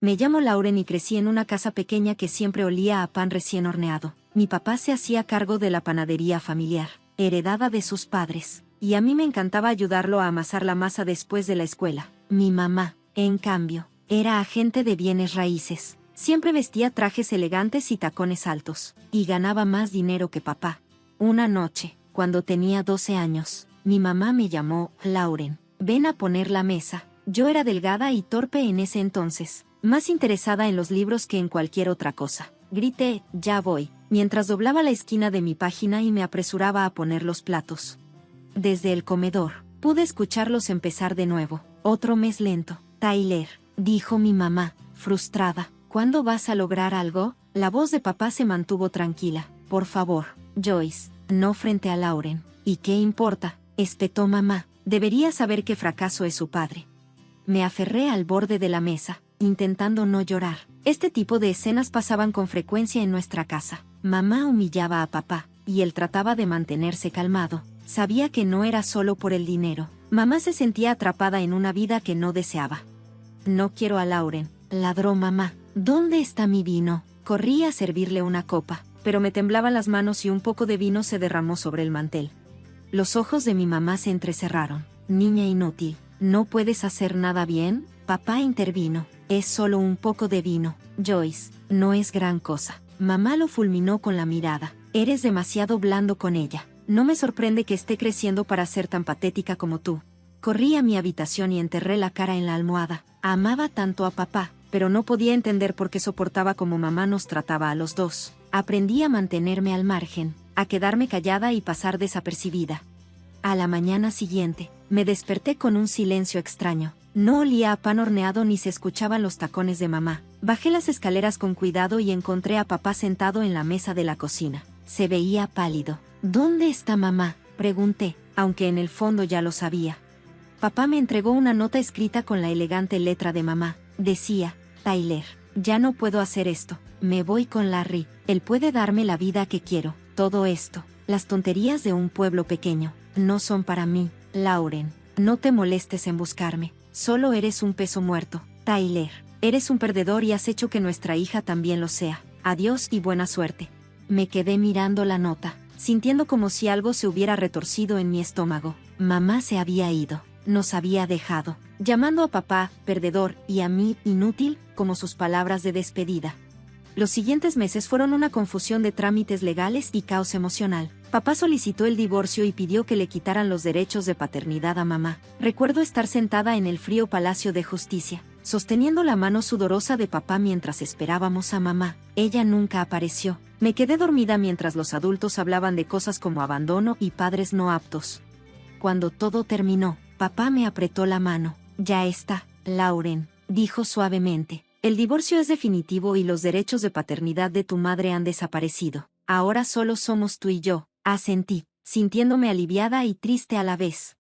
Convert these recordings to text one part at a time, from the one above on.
Me llamo Lauren y crecí en una casa pequeña que siempre olía a pan recién horneado. Mi papá se hacía cargo de la panadería familiar, heredada de sus padres, y a mí me encantaba ayudarlo a amasar la masa después de la escuela. Mi mamá, en cambio, era agente de bienes raíces. Siempre vestía trajes elegantes y tacones altos, y ganaba más dinero que papá. Una noche, cuando tenía 12 años, mi mamá me llamó: Lauren, ven a poner la mesa. Yo era delgada y torpe en ese entonces, más interesada en los libros que en cualquier otra cosa. Grité: ya voy, mientras doblaba la esquina de mi página y me apresuraba a poner los platos. Desde el comedor, pude escucharlos empezar de nuevo. Otro mes lento. Tyler, dijo mi mamá, frustrada. ¿Cuándo vas a lograr algo? La voz de papá se mantuvo tranquila. Por favor, Joyce, no frente a Lauren. ¿Y qué importa?, espetó mamá. Debería saber que fracaso es su padre. Me aferré al borde de la mesa, intentando no llorar. Este tipo de escenas pasaban con frecuencia en nuestra casa. Mamá humillaba a papá, y él trataba de mantenerse calmado. Sabía que no era solo por el dinero. Mamá se sentía atrapada en una vida que no deseaba. No quiero a Lauren, ladró mamá. ¿Dónde está mi vino? Corrí a servirle una copa, pero me temblaban las manos y un poco de vino se derramó sobre el mantel. Los ojos de mi mamá se entrecerraron. Niña inútil, ¿no puedes hacer nada bien? Papá intervino. Es solo un poco de vino, Joyce, no es gran cosa. Mamá lo fulminó con la mirada. Eres demasiado blando con ella. No me sorprende que esté creciendo para ser tan patética como tú. Corrí a mi habitación y enterré la cara en la almohada. Amaba tanto a papá, pero no podía entender por qué soportaba cómo mamá nos trataba a los dos. Aprendí a mantenerme al margen, a quedarme callada y pasar desapercibida. A la mañana siguiente, me desperté con un silencio extraño. No olía a pan horneado ni se escuchaban los tacones de mamá. Bajé las escaleras con cuidado y encontré a papá sentado en la mesa de la cocina. Se veía pálido. ¿Dónde está mamá?, pregunté, aunque en el fondo ya lo sabía. Papá me entregó una nota escrita con la elegante letra de mamá. Decía: Tyler, ya no puedo hacer esto. Me voy con Larry. Él puede darme la vida que quiero. Todo esto, las tonterías de un pueblo pequeño, no son para mí. Lauren, no te molestes en buscarme. Solo eres un peso muerto. Tyler, eres un perdedor y has hecho que nuestra hija también lo sea. Adiós y buena suerte. Me quedé mirando la nota, sintiendo como si algo se hubiera retorcido en mi estómago. Mamá se había ido. Nos había dejado, llamando a papá perdedor y a mí inútil como sus palabras de despedida. Los siguientes meses fueron una confusión de trámites legales y caos emocional. Papá solicitó el divorcio y pidió que le quitaran los derechos de paternidad a mamá. Recuerdo estar sentada en el frío Palacio de Justicia, sosteniendo la mano sudorosa de papá mientras esperábamos a mamá. Ella nunca apareció. Me quedé dormida mientras los adultos hablaban de cosas como abandono y padres no aptos. Cuando todo terminó, papá me apretó la mano. Ya está, Lauren, dijo suavemente. El divorcio es definitivo y los derechos de paternidad de tu madre han desaparecido. Ahora solo somos tú y yo. Asentí, sintiéndome aliviada y triste a la vez.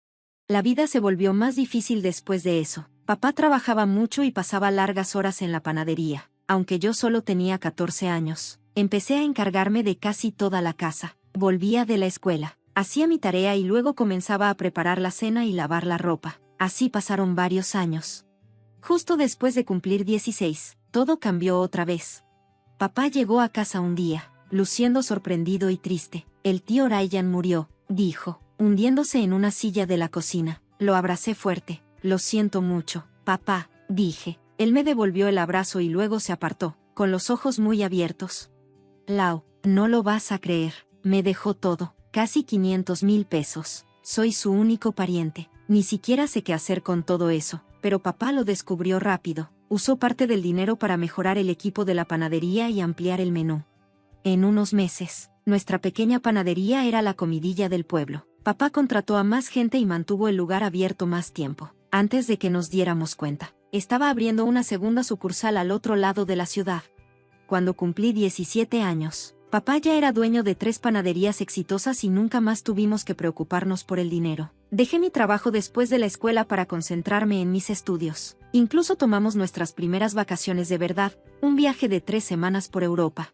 La vida se volvió más difícil después de eso. Papá trabajaba mucho y pasaba largas horas en la panadería. Aunque yo solo tenía 14 años, empecé a encargarme de casi toda la casa. Volvía de la escuela, hacía mi tarea y luego comenzaba a preparar la cena y lavar la ropa. Así pasaron varios años. Justo después de cumplir 16, todo cambió otra vez. Papá llegó a casa un día, luciendo sorprendido y triste. El tío Ryan murió, dijo, hundiéndose en una silla de la cocina. Lo abracé fuerte. Lo siento mucho, papá, dije. Él me devolvió el abrazo y luego se apartó, con los ojos muy abiertos. Lau, no lo vas a creer. Me dejó todo, casi 500,000 pesos. Soy su único pariente. Ni siquiera sé qué hacer con todo eso. Pero papá lo descubrió rápido. Usó parte del dinero para mejorar el equipo de la panadería y ampliar el menú. En unos meses, nuestra pequeña panadería era la comidilla del pueblo. Papá contrató a más gente y mantuvo el lugar abierto más tiempo. Antes de que nos diéramos cuenta, estaba abriendo una segunda sucursal al otro lado de la ciudad. Cuando cumplí 17 años, papá ya era dueño de 3 panaderías exitosas y nunca más tuvimos que preocuparnos por el dinero. Dejé mi trabajo después de la escuela para concentrarme en mis estudios. Incluso tomamos nuestras primeras vacaciones de verdad, un viaje de 3 semanas por Europa.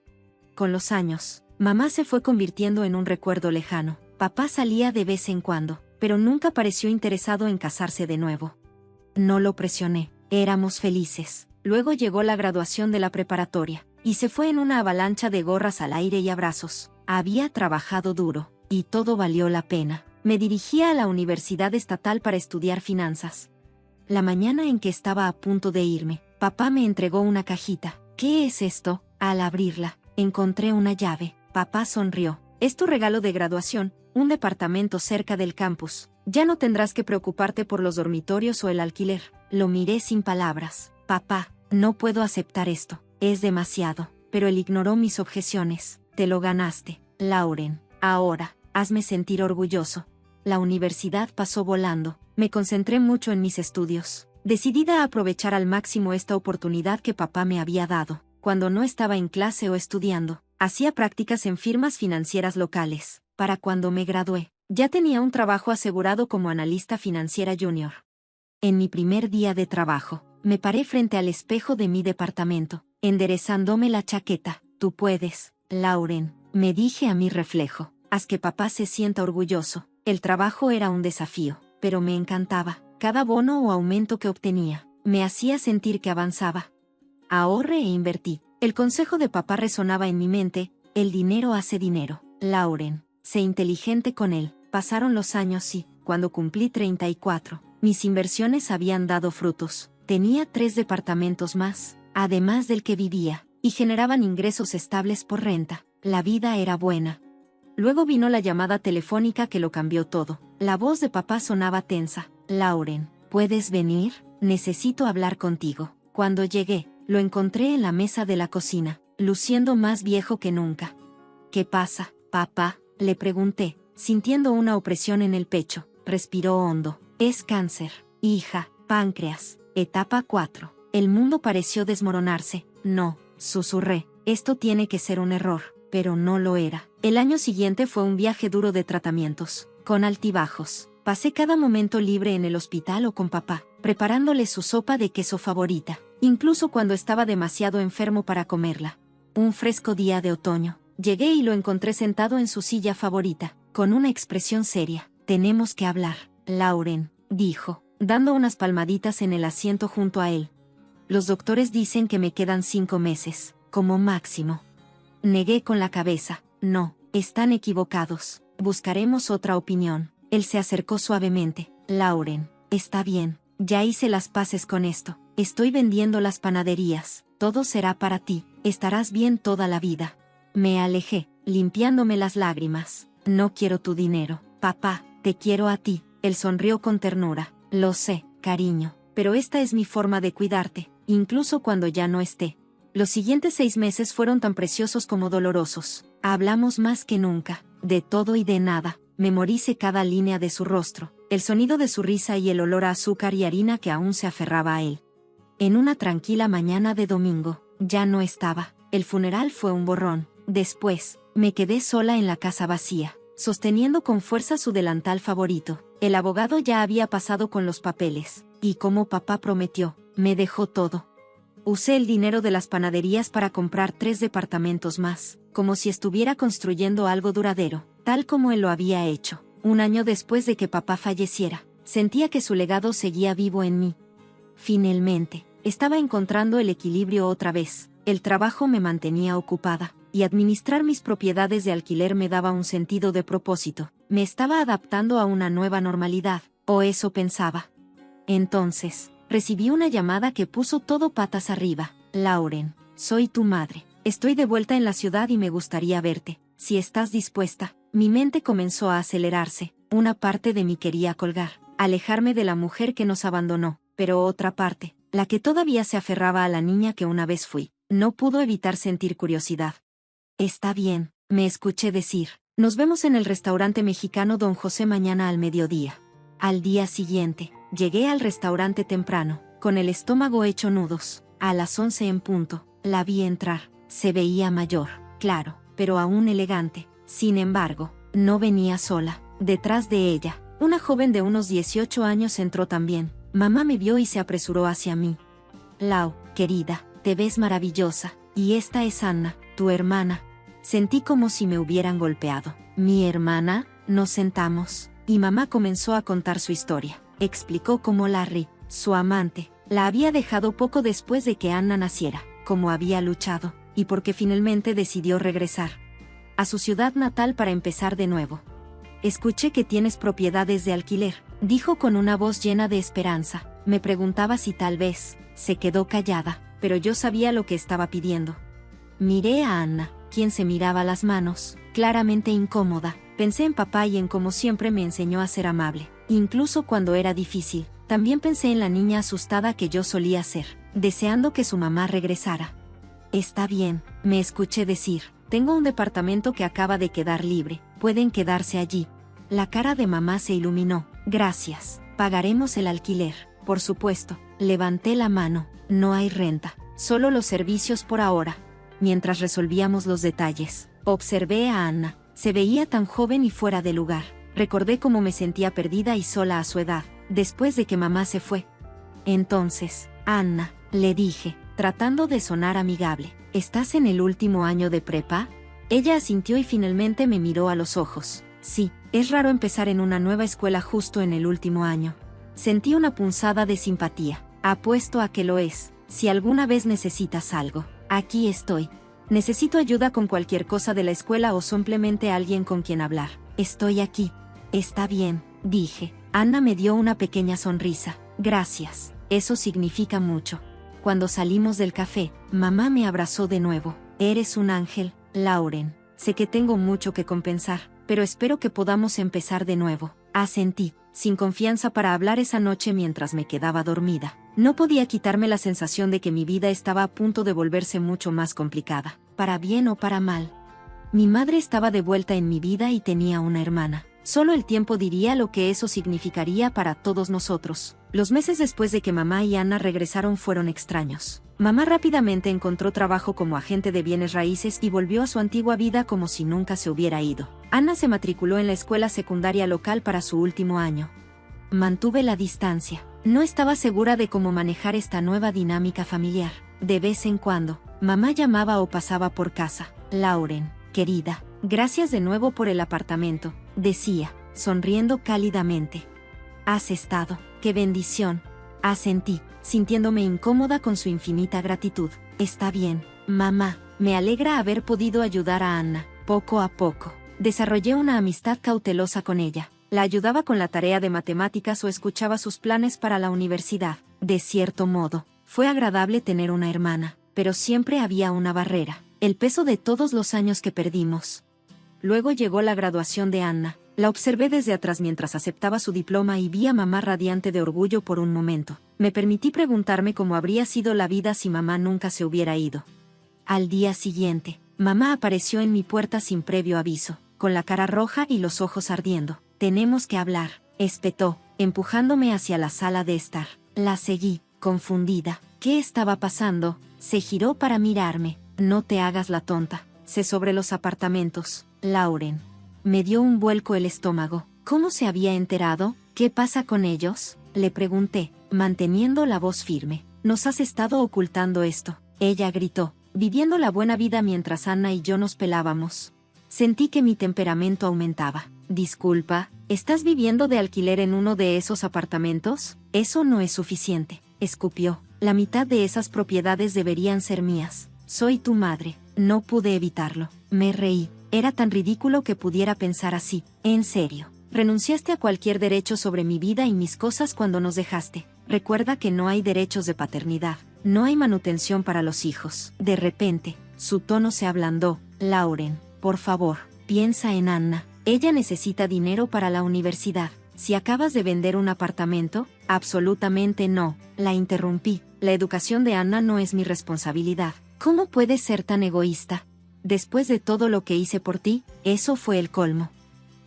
Con los años, mamá se fue convirtiendo en un recuerdo lejano. Papá salía de vez en cuando, pero nunca pareció interesado en casarse de nuevo. No lo presioné, éramos felices. Luego llegó la graduación de la preparatoria, y se fue en una avalancha de gorras al aire y abrazos. Había trabajado duro, y todo valió la pena. Me dirigía a la Universidad Estatal para estudiar finanzas. La mañana en que estaba a punto de irme, papá me entregó una cajita. ¿Qué es esto? Al abrirla, encontré una llave. Papá sonrió. Es tu regalo de graduación, un departamento cerca del campus. Ya no tendrás que preocuparte por los dormitorios o el alquiler. Lo miré sin palabras. Papá, no puedo aceptar esto. Es demasiado. Pero él ignoró mis objeciones. Te lo ganaste, Lauren. Ahora, hazme sentir orgulloso. La universidad pasó volando. Me concentré mucho en mis estudios, decidida a aprovechar al máximo esta oportunidad que papá me había dado. Cuando no estaba en clase o estudiando, hacía prácticas en firmas financieras locales. Para cuando me gradué, ya tenía un trabajo asegurado como analista financiera junior. En mi primer día de trabajo, me paré frente al espejo de mi departamento, enderezándome la chaqueta. Tú puedes, Lauren, me dije a mi reflejo. Haz que papá se sienta orgulloso. El trabajo era un desafío, pero me encantaba. Cada bono o aumento que obtenía, me hacía sentir que avanzaba. Ahorré e invertí. El consejo de papá resonaba en mi mente: el dinero hace dinero. Lauren, sé inteligente con él. Pasaron los años y, cuando cumplí 34, mis inversiones habían dado frutos. Tenía 3 departamentos más, además del que vivía, y generaban ingresos estables por renta. La vida era buena. Luego vino la llamada telefónica que lo cambió todo. La voz de papá sonaba tensa. Lauren, ¿puedes venir? Necesito hablar contigo. Cuando llegué, lo encontré en la mesa de la cocina, luciendo más viejo que nunca. ¿Qué pasa, papá? Le pregunté, sintiendo una opresión en el pecho. Respiró hondo. Es cáncer, hija, páncreas, etapa 4. El mundo pareció desmoronarse. No, susurré, esto tiene que ser un error. Pero no lo era. El año siguiente fue un viaje duro de tratamientos, con altibajos. Pasé cada momento libre en el hospital o con papá, preparándole su sopa de queso favorita, incluso cuando estaba demasiado enfermo para comerla. Un fresco día de otoño, llegué y lo encontré sentado en su silla favorita, con una expresión seria. Tenemos que hablar, Lauren, dijo, dando unas palmaditas en el asiento junto a él. Los doctores dicen que me quedan 5 meses, como máximo. Negué con la cabeza. No, están equivocados. Buscaremos otra opinión. Él se acercó suavemente. Lauren, está bien. Ya hice las paces con esto. Estoy vendiendo las panaderías. Todo será para ti. Estarás bien toda la vida. Me alejé, limpiándome las lágrimas. No quiero tu dinero. Papá, te quiero a ti. Él sonrió con ternura. Lo sé, cariño. Pero esta es mi forma de cuidarte, incluso cuando ya no esté. Los siguientes 6 meses fueron tan preciosos como dolorosos. Hablamos más que nunca, de todo y de nada. Memoricé cada línea de su rostro, el sonido de su risa y el olor a azúcar y harina que aún se aferraba a él. En una tranquila mañana de domingo, ya no estaba. El funeral fue un borrón. Después, me quedé sola en la casa vacía, sosteniendo con fuerza su delantal favorito. El abogado ya había pasado con los papeles, y como papá prometió, me dejó todo. Usé el dinero de las panaderías para comprar 3 departamentos más, como si estuviera construyendo algo duradero, tal como él lo había hecho. Un año después de que papá falleciera, sentía que su legado seguía vivo en mí. Finalmente, estaba encontrando el equilibrio otra vez. El trabajo me mantenía ocupada, y administrar mis propiedades de alquiler me daba un sentido de propósito. Me estaba adaptando a una nueva normalidad, o eso pensaba. Entonces, recibí una llamada que puso todo patas arriba. Lauren, soy tu madre. Estoy de vuelta en la ciudad y me gustaría verte. Si estás dispuesta. Mi mente comenzó a acelerarse. Una parte de mí quería colgar, alejarme de la mujer que nos abandonó, pero otra parte, la que todavía se aferraba a la niña que una vez fui, no pudo evitar sentir curiosidad. Está bien, me escuché decir. Nos vemos en el restaurante mexicano Don José mañana al mediodía. Al día siguiente, llegué al restaurante temprano, con el estómago hecho nudos. A las 11 en punto, la vi entrar. Se veía mayor, claro, pero aún elegante. Sin embargo, no venía sola. Detrás de ella, una joven de unos 18 años entró también. Mamá me vio y se apresuró hacia mí. Lau, querida, te ves maravillosa. Y esta es Anna, tu hermana. Sentí como si me hubieran golpeado. Mi hermana, nos sentamos, y mamá comenzó a contar su historia. Explicó cómo Larry, su amante, La había dejado poco después de que Anna naciera, como había luchado, y porque finalmente decidió regresar a su ciudad natal para empezar de nuevo. Escuché que tienes propiedades de alquiler, dijo con una voz llena de esperanza. Me preguntaba si tal vez. Se quedó callada, pero yo sabía lo que estaba pidiendo. Miré a Anna, quien se miraba las manos, claramente incómoda. Pensé en papá y en cómo siempre me enseñó a ser amable, incluso cuando era difícil. También pensé en la niña asustada que yo solía ser, deseando que su mamá regresara. Está bien, me escuché decir. Tengo un departamento que acaba de quedar libre, pueden quedarse allí. La cara de mamá se iluminó. Gracias, pagaremos el alquiler, por supuesto. Levanté la mano. No hay renta, solo los servicios por ahora. Mientras resolvíamos los detalles, observé a Anna. Se veía tan joven y fuera de lugar. Recordé cómo me sentía perdida y sola a su edad, después de que mamá se fue. Entonces, Anna, le dije, tratando de sonar amigable, ¿estás en el último año de prepa? Ella asintió y finalmente me miró a los ojos. Sí, es raro empezar en una nueva escuela justo en el último año. Sentí una punzada de simpatía. Apuesto a que lo es. Si alguna vez necesitas algo, aquí estoy. Necesito ayuda con cualquier cosa de la escuela o simplemente alguien con quien hablar. Estoy aquí. Está bien, dije. Anna me dio una pequeña sonrisa. Gracias, eso significa mucho. Cuando salimos del café, mamá me abrazó de nuevo. Eres un ángel, Lauren. Sé que tengo mucho que compensar, pero espero que podamos empezar de nuevo. Asentí, sin confianza para hablar esa noche mientras me quedaba dormida. No podía quitarme la sensación de que mi vida estaba a punto de volverse mucho más complicada, para bien o para mal. Mi madre estaba de vuelta en mi vida y tenía una hermana. Solo el tiempo diría lo que eso significaría para todos nosotros. Los meses después de que mamá y Anna regresaron fueron extraños. Mamá rápidamente encontró trabajo como agente de bienes raíces y volvió a su antigua vida como si nunca se hubiera ido. Anna se matriculó en la escuela secundaria local para su último año. Mantuve la distancia. No estaba segura de cómo manejar esta nueva dinámica familiar. De vez en cuando, mamá llamaba o pasaba por casa. Lauren, querida, gracias de nuevo por el apartamento, decía, sonriendo cálidamente. Has estado, qué bendición. Asentí, sintiéndome incómoda con su infinita gratitud. Está bien, mamá, me alegra haber podido ayudar a Anna, poco a poco. Desarrollé una amistad cautelosa con ella. La ayudaba con la tarea de matemáticas o escuchaba sus planes para la universidad. De cierto modo, fue agradable tener una hermana, pero siempre había una barrera, el peso de todos los años que perdimos. Luego llegó la graduación de Anna. La observé desde atrás mientras aceptaba su diploma y vi a mamá radiante de orgullo por un momento. Me permití preguntarme cómo habría sido la vida si mamá nunca se hubiera ido. Al día siguiente, mamá apareció en mi puerta sin previo aviso, con la cara roja y los ojos ardiendo. Tenemos que hablar, espetó, empujándome hacia la sala de estar. La seguí, confundida. ¿Qué estaba pasando? Se giró para mirarme. No te hagas la tonta. Sé sobre los apartamentos, Lauren. Me dio un vuelco el estómago. ¿Cómo se había enterado? ¿Qué pasa con ellos? Le pregunté, manteniendo la voz firme. Nos has estado ocultando esto. Ella gritó, viviendo la buena vida mientras Anna y yo nos pelábamos. Sentí que mi temperamento aumentaba. Disculpa, ¿estás viviendo de alquiler en uno de esos apartamentos? Eso no es suficiente, escupió. La mitad de esas propiedades deberían ser mías. Soy tu madre. No pude evitarlo. Me reí. Era tan ridículo que pudiera pensar así. En serio. Renunciaste a cualquier derecho sobre mi vida y mis cosas cuando nos dejaste. Recuerda que no hay derechos de paternidad. No hay manutención para los hijos. De repente, su tono se ablandó. Lauren, por favor, piensa en Anna. Ella necesita dinero para la universidad. Si acabas de vender un apartamento, absolutamente no. La interrumpí. La educación de Anna no es mi responsabilidad. ¿Cómo puedes ser tan egoísta? Después de todo lo que hice por ti, eso fue el colmo.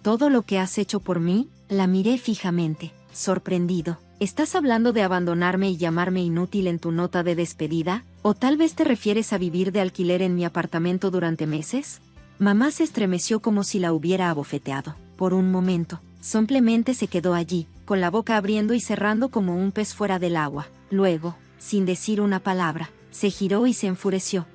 ¿Todo lo que has hecho por mí? La miré fijamente, sorprendido. ¿Estás hablando de abandonarme y llamarme inútil en tu nota de despedida? ¿O tal vez te refieres a vivir de alquiler en mi apartamento durante meses? Mamá se estremeció como si la hubiera abofeteado. Por un momento, simplemente se quedó allí, con la boca abriendo y cerrando como un pez fuera del agua. Luego, sin decir una palabra, se giró y se enfureció.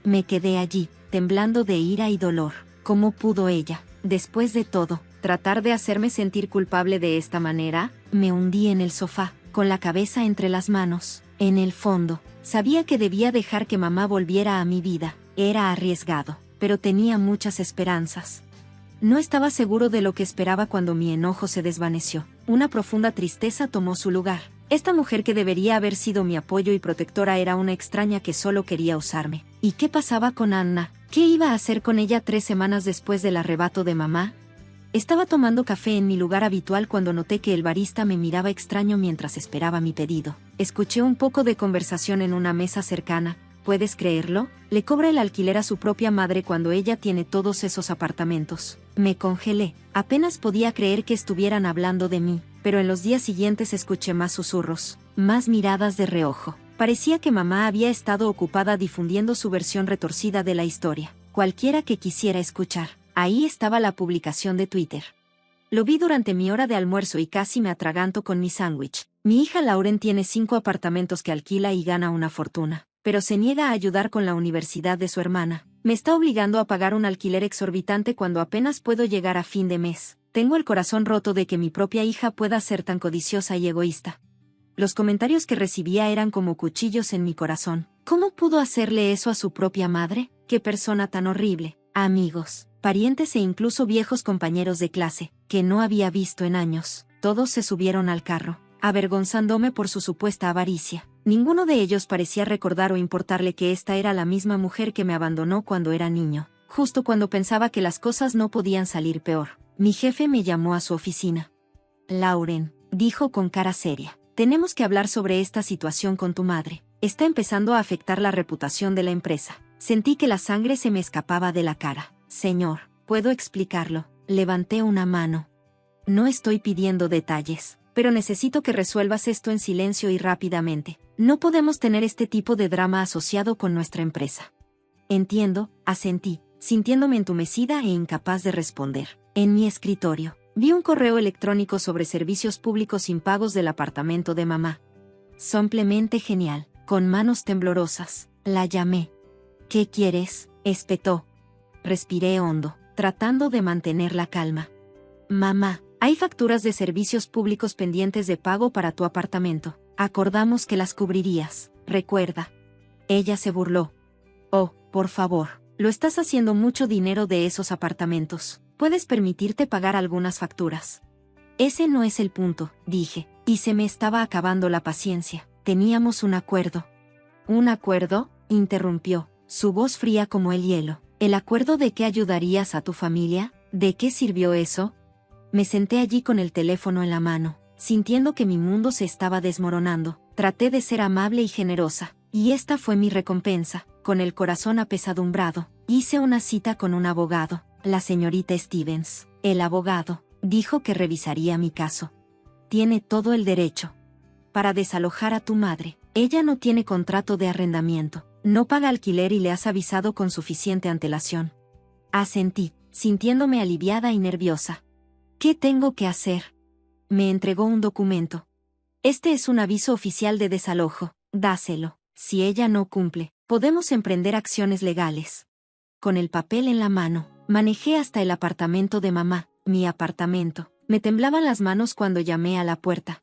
Me quedé allí, temblando de ira y dolor. ¿Cómo pudo ella, después de todo, tratar de hacerme sentir culpable de esta manera? Me hundí en el sofá, con la cabeza entre las manos. En el fondo, sabía que debía dejar que mamá volviera a mi vida. Era arriesgado, pero tenía muchas esperanzas. No estaba seguro de lo que esperaba cuando mi enojo se desvaneció. Una profunda tristeza tomó su lugar. Esta mujer que debería haber sido mi apoyo y protectora era una extraña que solo quería usarme. ¿Y qué pasaba con Anna? ¿Qué iba a hacer con ella 3 semanas después del arrebato de mamá? Estaba tomando café en mi lugar habitual cuando noté que el barista me miraba extraño mientras esperaba mi pedido. Escuché un poco de conversación en una mesa cercana. ¿Puedes creerlo? Le cobra el alquiler a su propia madre cuando ella tiene todos esos apartamentos. Me congelé. Apenas podía creer que estuvieran hablando de mí, pero en los días siguientes escuché más susurros, más miradas de reojo. Parecía que mamá había estado ocupada difundiendo su versión retorcida de la historia. Cualquiera que quisiera escuchar. Ahí estaba la publicación de Twitter. Lo vi durante mi hora de almuerzo y casi me atraganto con mi sándwich. Mi hija Lauren tiene 5 apartamentos que alquila y gana una fortuna, pero se niega a ayudar con la universidad de su hermana. Me está obligando a pagar un alquiler exorbitante cuando apenas puedo llegar a fin de mes. Tengo el corazón roto de que mi propia hija pueda ser tan codiciosa y egoísta. Los comentarios que recibía eran como cuchillos en mi corazón. ¿Cómo pudo hacerle eso a su propia madre? ¡Qué persona tan horrible! Amigos, parientes e incluso viejos compañeros de clase, que no había visto en años, todos se subieron al carro, avergonzándome por su supuesta avaricia. Ninguno de ellos parecía recordar o importarle que esta era la misma mujer que me abandonó cuando era niño, justo cuando pensaba que las cosas no podían salir peor. Mi jefe me llamó a su oficina. Lauren, dijo con cara seria, tenemos que hablar sobre esta situación con tu madre. Está empezando a afectar la reputación de la empresa. Sentí que la sangre se me escapaba de la cara. Señor, ¿puedo explicarlo? Levanté una mano. No estoy pidiendo detalles, pero necesito que resuelvas esto en silencio y rápidamente. No podemos tener este tipo de drama asociado con nuestra empresa. Entiendo, asentí, sintiéndome entumecida e incapaz de responder. En mi escritorio, vi un correo electrónico sobre servicios públicos impagos del apartamento de mamá. Simplemente genial. Con manos temblorosas, la llamé. ¿Qué quieres?, espetó. Respiré hondo, tratando de mantener la calma. Mamá, hay facturas de servicios públicos pendientes de pago para tu apartamento. Acordamos que las cubrirías, recuerda. Ella se burló. Oh, por favor, lo estás haciendo mucho dinero de esos apartamentos. Puedes permitirte pagar algunas facturas. Ese no es el punto, dije, y se me estaba acabando la paciencia. Teníamos un acuerdo. ¿Un acuerdo?, interrumpió, su voz fría como el hielo. ¿El acuerdo de que ayudarías a tu familia? ¿De qué sirvió eso? Me senté allí con el teléfono en la mano, sintiendo que mi mundo se estaba desmoronando. Traté de ser amable y generosa, y esta fue mi recompensa. Con el corazón apesadumbrado, hice una cita con un abogado, la señorita Stevens. El abogado dijo que revisaría mi caso. Tiene todo el derecho. Para desalojar a tu madre. Ella no tiene contrato de arrendamiento, no paga alquiler y le has avisado con suficiente antelación. Asentí, sintiéndome aliviada y nerviosa. ¿Qué tengo que hacer? Me entregó un documento. Este es un aviso oficial de desalojo, dáselo. Si ella no cumple, podemos emprender acciones legales. Con el papel en la mano, manejé hasta el apartamento de mamá, mi apartamento. Me temblaban las manos cuando llamé a la puerta.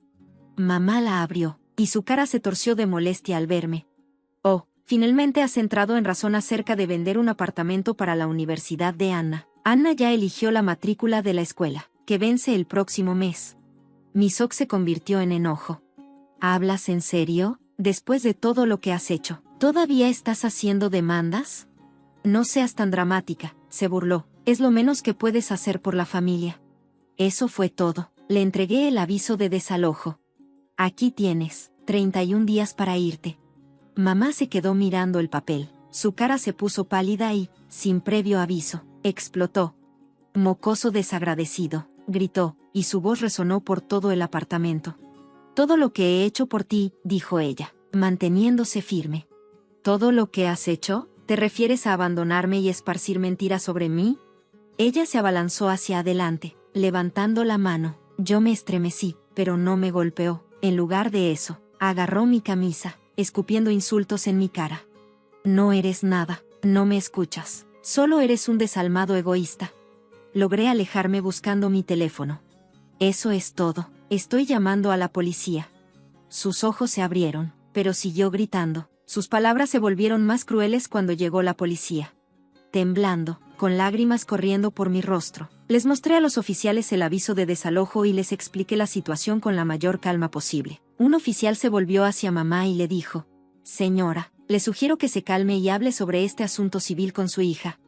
Mamá la abrió, y su cara se torció de molestia al verme. Oh, finalmente has entrado en razón acerca de vender un apartamento para la universidad de Anna. Anna ya eligió la matrícula de la escuela, que vence el próximo mes. Mi shock se convirtió en enojo. ¿Hablas en serio? Después de todo lo que has hecho, ¿todavía estás haciendo demandas? No seas tan dramática, se burló. Es lo menos que puedes hacer por la familia. Eso fue todo. Le entregué el aviso de desalojo. Aquí tienes, 31 días para irte. Mamá se quedó mirando el papel. Su cara se puso pálida y, sin previo aviso, explotó. Mocoso desagradecido, gritó, y su voz resonó por todo el apartamento. Todo lo que he hecho por ti, dijo ella, manteniéndose firme. ¿Todo lo que has hecho? ¿Te refieres a abandonarme y esparcir mentiras sobre mí? Ella se abalanzó hacia adelante, levantando la mano. Yo me estremecí, pero no me golpeó. En lugar de eso, agarró mi camisa, escupiendo insultos en mi cara. No eres nada, no me escuchas, solo eres un desalmado egoísta. Logré alejarme buscando mi teléfono. Eso es todo, estoy llamando a la policía. Sus ojos se abrieron. pero siguió gritando. Sus palabras se volvieron más crueles cuando llegó la policía. Temblando, con lágrimas corriendo por mi rostro, les mostré a los oficiales el aviso de desalojo y les expliqué la situación con la mayor calma posible. Un oficial se volvió hacia mamá y le dijo: «Señora, le sugiero que se calme y hable sobre este asunto civil con su hija».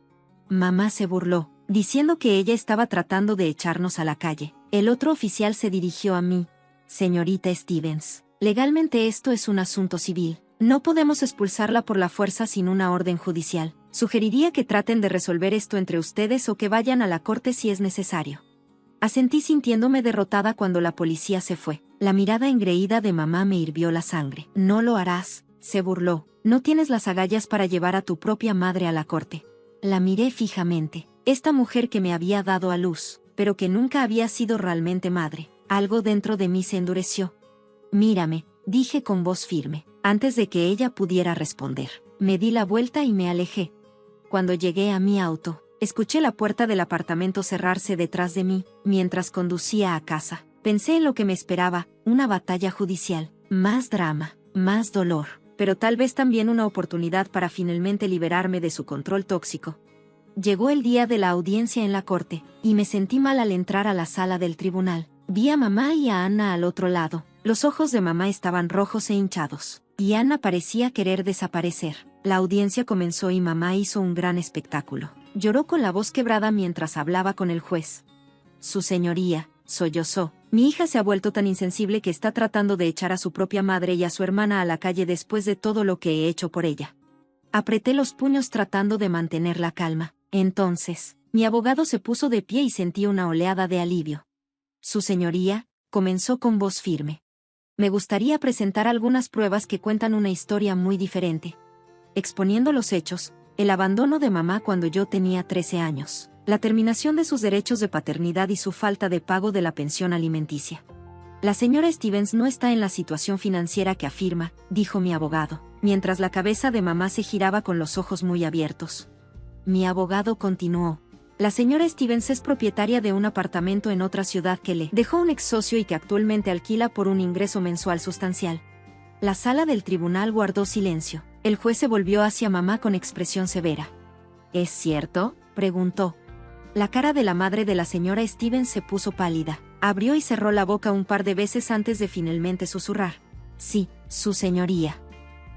Mamá se burló, diciendo que ella estaba tratando de echarnos a la calle. El otro oficial se dirigió a mí: «Señorita Stevens, legalmente esto es un asunto civil. No podemos expulsarla por la fuerza sin una orden judicial. Sugeriría que traten de resolver esto entre ustedes o que vayan a la corte si es necesario». Asentí sintiéndome derrotada cuando la policía se fue. La mirada engreída de mamá me hirvió la sangre. «No lo harás», se burló. «No tienes las agallas para llevar a tu propia madre a la corte». La miré fijamente. Esta mujer que me había dado a luz, pero que nunca había sido realmente madre. Algo dentro de mí se endureció. «Mírame», dije con voz firme. Antes de que ella pudiera responder, me di la vuelta y me alejé. Cuando llegué a mi auto, escuché la puerta del apartamento cerrarse detrás de mí. Mientras conducía a casa, pensé en lo que me esperaba: una batalla judicial, más drama, más dolor, pero tal vez también una oportunidad para finalmente liberarme de su control tóxico. Llegó el día de la audiencia en la corte, y me sentí mal al entrar a la sala del tribunal. Vi a mamá y a Anna al otro lado. Los ojos de mamá estaban rojos e hinchados, y Anna parecía querer desaparecer. La audiencia comenzó y mamá hizo un gran espectáculo. Lloró con la voz quebrada mientras hablaba con el juez. «Su señoría», sollozó, «mi hija se ha vuelto tan insensible que está tratando de echar a su propia madre y a su hermana a la calle después de todo lo que he hecho por ella». Apreté los puños tratando de mantener la calma. Entonces, mi abogado se puso de pie y sentí una oleada de alivio. «Su señoría», comenzó con voz firme, «me gustaría presentar algunas pruebas que cuentan una historia muy diferente. Exponiendo los hechos, el abandono de mamá cuando yo tenía 13 años, la terminación de sus derechos de paternidad y su falta de pago de la pensión alimenticia. La señora Stevens no está en la situación financiera que afirma», dijo mi abogado, mientras la cabeza de mamá se giraba con los ojos muy abiertos. Mi abogado continuó: «La señora Stevens es propietaria de un apartamento en otra ciudad que le dejó un ex socio y que actualmente alquila por un ingreso mensual sustancial». La sala del tribunal guardó silencio. El juez se volvió hacia mamá con expresión severa. «¿Es cierto?», preguntó. La cara de la madre de la señora Stevens se puso pálida. Abrió y cerró la boca un par de veces antes de finalmente susurrar: «Sí, su señoría».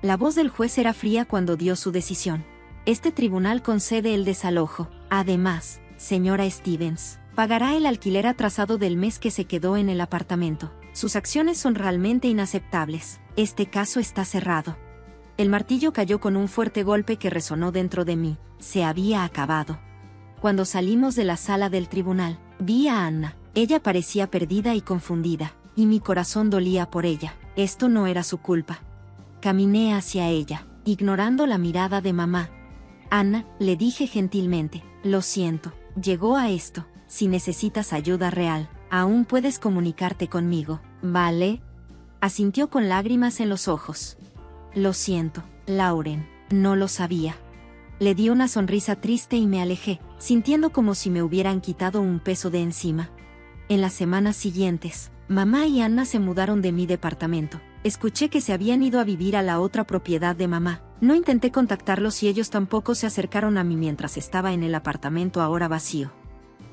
La voz del juez era fría cuando dio su decisión. «Este tribunal concede el desalojo. Además, señora Stevens, pagará el alquiler atrasado del mes que se quedó en el apartamento. Sus acciones son realmente inaceptables. Este caso está cerrado». El martillo cayó con un fuerte golpe que resonó dentro de mí. Se había acabado. Cuando salimos de la sala del tribunal, vi a Anna. Ella parecía perdida y confundida, y mi corazón dolía por ella. Esto no era su culpa. Caminé hacia ella, ignorando la mirada de mamá. «Anna», le dije gentilmente, «lo siento, llegó a esto. Si necesitas ayuda real, aún puedes comunicarte conmigo, ¿vale?». Asintió con lágrimas en los ojos. «Lo siento, Lauren, no lo sabía». Le di una sonrisa triste y me alejé, sintiendo como si me hubieran quitado un peso de encima. En las semanas siguientes, mamá y Anna se mudaron de mi departamento. Escuché que se habían ido a vivir a la otra propiedad de mamá. No intenté contactarlos y ellos tampoco se acercaron a mí mientras estaba en el apartamento ahora vacío.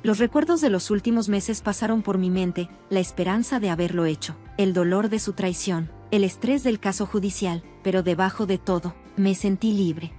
Los recuerdos de los últimos meses pasaron por mi mente: la esperanza de haberlo hecho, el dolor de su traición, el estrés del caso judicial, pero debajo de todo, me sentí libre.